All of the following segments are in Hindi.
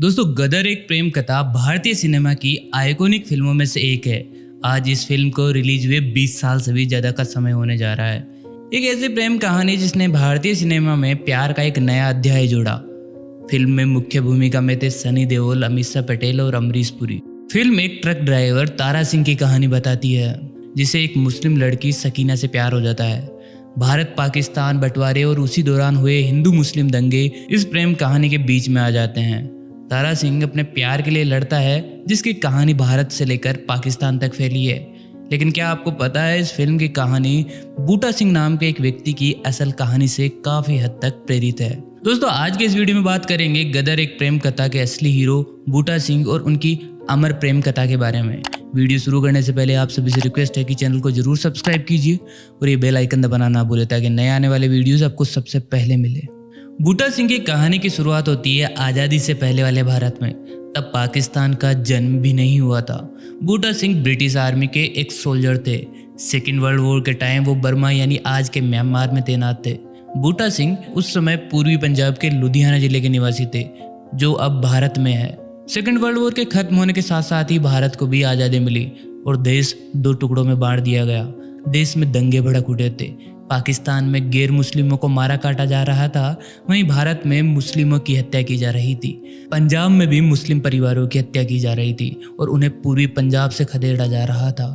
दोस्तों, गदर एक प्रेम कथा भारतीय सिनेमा की आइकॉनिक फिल्मों में से एक है। आज इस फिल्म को रिलीज हुए 20 साल से भी ज्यादा का समय होने जा रहा है। एक ऐसी प्रेम कहानी जिसने भारतीय सिनेमा में प्यार का एक नया अध्याय जोड़ा। फिल्म में मुख्य भूमिका में थे सनी देओल, अमीषा पटेल और अमरीश पुरी। फिल्म एक ट्रक ड्राइवर तारा सिंह की कहानी बताती है, जिसे एक मुस्लिम लड़की सकीना से प्यार हो जाता है। भारत पाकिस्तान बंटवारे और उसी दौरान हुए हिंदू मुस्लिम दंगे इस प्रेम कहानी के बीच में आ जाते हैं। तारा सिंह अपने प्यार के लिए लड़ता है, जिसकी कहानी भारत से लेकर पाकिस्तान तक फैली है। लेकिन क्या आपको पता है, इस फिल्म की कहानी बूटा सिंह नाम के एक व्यक्ति की असल कहानी से काफी हद तक प्रेरित है। दोस्तों, आज के इस वीडियो में बात करेंगे गदर एक प्रेम कथा के असली हीरो बूटा सिंह और उनकी अमर प्रेम कथा के बारे में। वीडियो शुरू करने से पहले आप सभी से रिक्वेस्ट है कि चैनल को जरूर सब्सक्राइब कीजिए और ये बेल आइकन दबाना ना भूलें, ताकि नए आने वाले वीडियोस आपको सबसे पहले मिले। बूटा सिंह की कहानी की शुरुआत होती है आज़ादी से पहले वाले भारत में। तब पाकिस्तान का जन्म भी नहीं हुआ था। बूटा सिंह ब्रिटिश आर्मी के एक सोल्जर थे। सेकेंड वर्ल्ड वॉर के टाइम वो बर्मा यानी आज के म्यांमार में तैनात थे। बूटा सिंह उस समय पूर्वी पंजाब के लुधियाना जिले के निवासी थे, जो अब भारत में है। सेकेंड वर्ल्ड वॉर के खत्म होने के साथ साथ ही भारत को भी आज़ादी मिली और देश दो टुकड़ों में बांट दिया गया। देश में दंगे भड़क उठे थे। पाकिस्तान में गैर मुस्लिमों को मारा काटा जा रहा था, वहीं भारत में मुस्लिमों की हत्या की जा रही थी। पंजाब में भी मुस्लिम परिवारों की हत्या की जा रही थी और उन्हें पूर्वी पंजाब से खदेड़ा जा रहा था।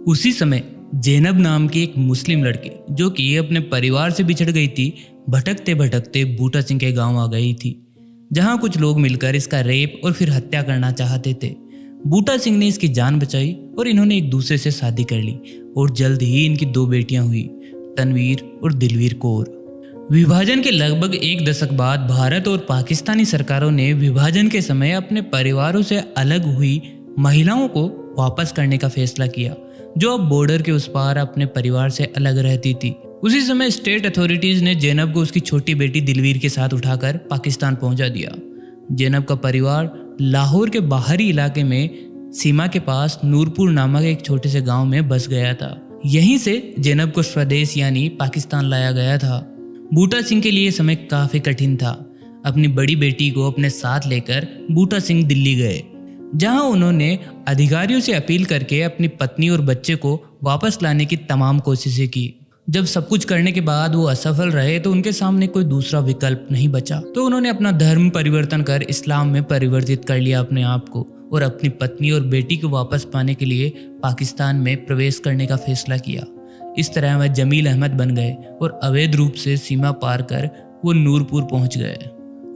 उसी समय जैनब नाम की एक मुस्लिम लड़की, जो कि अपने परिवार से बिछड़ गई थी, भटकते भटकते बूटा सिंह के गांव आ गई थी, जहां कुछ लोग मिलकर इसका रेप और फिर हत्या करना चाहते थे। बूटा सिंह ने इसकी जान बचाई और इन्होंने एक दूसरे से शादी कर ली और जल्द ही इनकी दो बेटियां हुई, तनवीर और दिलवीर कौर। विभाजन के लगभग एक दशक बाद भारत और पाकिस्तानी सरकारों ने विभाजन के समय अपने परिवारों से अलग हुई महिलाओं को वापस करने का फैसला किया, जो अब बॉर्डर के उस पार अपने परिवार से अलग रहती थी। उसी समय स्टेट अथॉरिटीज ने जैनब को उसकी छोटी बेटी दिलवीर के साथ उठाकर पाकिस्तान पहुंचा दिया। जैनब का परिवार लाहौर के बाहरी इलाके में सीमा के पास नूरपुर नामक एक छोटे से गांव में बस गया था। यहीं से जैनब को स्वदेश यानी पाकिस्तान लाया गया था। बूटा सिंह के लिए समय काफी कठिन था। अपनी बड़ी बेटी को अपने साथ लेकर बूटा सिंह दिल्ली गए, जहां उन्होंने अधिकारियों से अपील करके अपनी पत्नी और बच्चे को वापस लाने की तमाम कोशिशें की। जब सब कुछ करने के बाद वो असफल रहे तो उनके सामने कोई दूसरा विकल्प नहीं बचा, तो उन्होंने अपना धर्म परिवर्तन कर इस्लाम में परिवर्तित कर लिया अपने आप को और अपनी पत्नी और बेटी को वापस पाने के लिए पाकिस्तान में प्रवेश करने का फैसला किया। इस तरह वह जमील अहमद बन गए और अवैध रूप से सीमा पार कर वो नूरपुर पहुंच गए।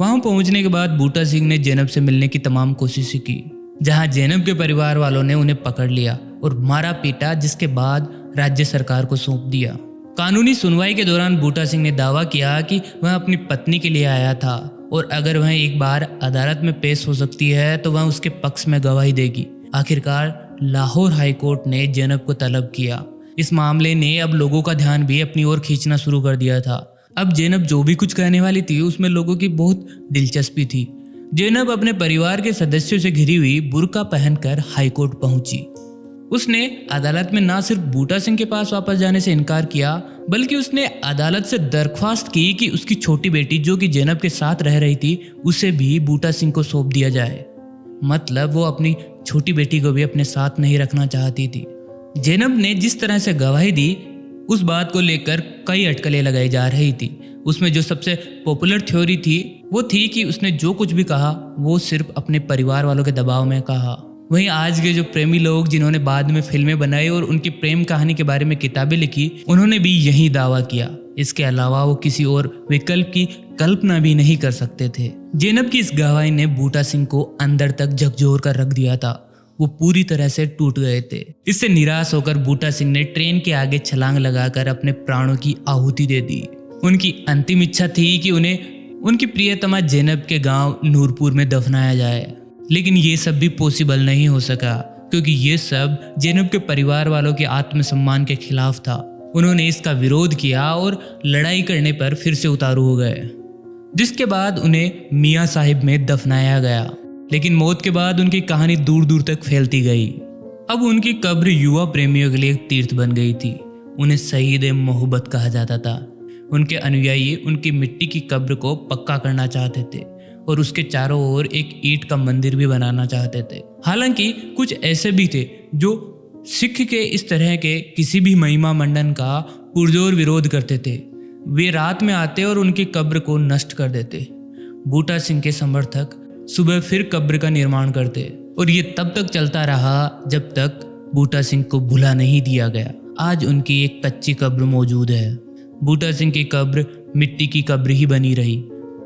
वहां पहुंचने के बाद बूटा सिंह ने जैनब से मिलने की तमाम कोशिशें की, जहां जैनब के परिवार वालों ने उन्हें पकड़ लिया और मारा पीटा, जिसके बाद राज्य सरकार को सौंप दिया। कानूनी सुनवाई के दौरान बूटा सिंह ने दावा किया कि वह अपनी पत्नी के लिए आया था और अगर वह एक बार अदालत में पेश हो सकती है तो वह उसके पक्ष में गवाही देगी। आखिरकार लाहौर हाई कोर्ट ने जैनब को तलब किया। इस मामले ने अब लोगों का ध्यान भी अपनी ओर खींचना शुरू कर दिया था। अब जैनब जो भी कुछ कहने वाली थी, उसमें लोगों की बहुत दिलचस्पी थी। जैनब अपने परिवार के सदस्यों से घिरी हुई बुर्का पहनकर हाई कोर्ट पहुंची। उसने अदालत में ना सिर्फ बूटा सिंह के पास वापस जाने से इनकार किया, बल्कि उसने अदालत से दरख्वास्त की कि उसकी छोटी बेटी, जो कि जैनब के साथ रह रही थी, उसे भी बूटा सिंह को सौंप दिया जाए। मतलब वो अपनी छोटी बेटी को भी अपने साथ नहीं रखना चाहती थी। जैनब ने जिस तरह से गवाही दी, उस बात को लेकर कई अटकलें लगाई जा रही थी। उसमें जो सबसे पॉपुलर थ्योरी थी वो थी कि उसने जो कुछ भी कहा वो सिर्फ अपने परिवार वालों के दबाव में कहा। वहीं आज के जो प्रेमी लोग, जिन्होंने बाद में फिल्में बनाई और उनकी प्रेम कहानी के बारे में किताबें लिखी, उन्होंने भी यही दावा किया। इसके अलावा वो किसी और विकल्प की कल्पना भी नहीं कर सकते थे। जैनब की इस गवाही ने बूटा सिंह को अंदर तक झकझोर कर रख दिया था। वो पूरी तरह से टूट गए थे। इससे निराश होकर बूटा सिंह ने ट्रेन के आगे छलांग लगाकर अपने प्राणों की आहुति दे दी। उनकी अंतिम इच्छा थी कि उन्हें उनकी प्रियतमा जैनब के गांव नूरपुर में दफनाया जाए, लेकिन ये सब भी पॉसिबल नहीं हो सका, क्योंकि ये सब जैनब के परिवार वालों के आत्मसम्मान के खिलाफ था। उन्होंने इसका विरोध किया और लड़ाई करने पर फिर से उतारू हो गए, जिसके बाद उन्हें मियां साहिब में दफनाया गया। लेकिन मौत के बाद उनकी कहानी दूर दूर तक फैलती गई। अब उनकी कब्र युवा प्रेमियों के लिए एक तीर्थ बन गई थी। उन्हें शहीद-ए-मोहब्बत कहा जाता था। उनके अनुयायी उनकी मिट्टी की कब्र को पक्का करना चाहते थे और उसके चारों ओर एक ईंट का मंदिर भी बनाना चाहते थे। हालांकि कुछ ऐसे भी थे जो सिख के इस तरह के किसी भी महिमा मंडन का पुरजोर विरोध करते थे। वे रात में आते और उनकी कब्र को नष्ट कर देते। बूटा सिंह के समर्थक सुबह फिर कब्र का निर्माण करते और ये तब तक चलता रहा जब तक बूटा सिंह को भुला नहीं दिया गया। आज उनकी एक कच्ची कब्र मौजूद है। बूटा सिंह की कब्र मिट्टी की कब्र ही बनी रही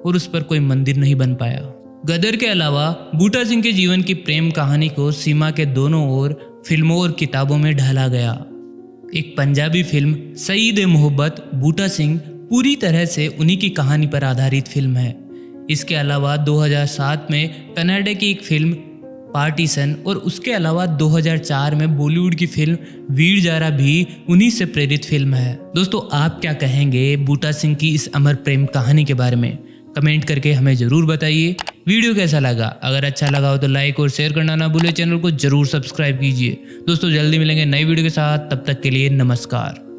और उस पर कोई मंदिर नहीं बन पाया। गदर के अलावा बूटा सिंह के जीवन की प्रेम कहानी को सीमा के दोनों ओर फिल्मों और किताबों में ढाला गया। एक पंजाबी फिल्म सईद मोहब्बत बूटा सिंह पूरी तरह से उन्हीं की कहानी पर आधारित फिल्म है। इसके अलावा 2007 में कनाडा की एक फिल्म पार्टीशन और उसके अलावा 2004 में बॉलीवुड की फिल्म वीर जारा भी उन्हीं से प्रेरित फिल्म है। दोस्तों, आप क्या कहेंगे बूटा सिंह की इस अमर प्रेम कहानी के बारे में? कमेंट करके हमें ज़रूर बताइए। वीडियो कैसा लगा? अगर अच्छा लगा हो तो लाइक और शेयर करना ना भूलें। चैनल को जरूर सब्सक्राइब कीजिए। दोस्तों, जल्दी मिलेंगे नई वीडियो के साथ। तब तक के लिए नमस्कार।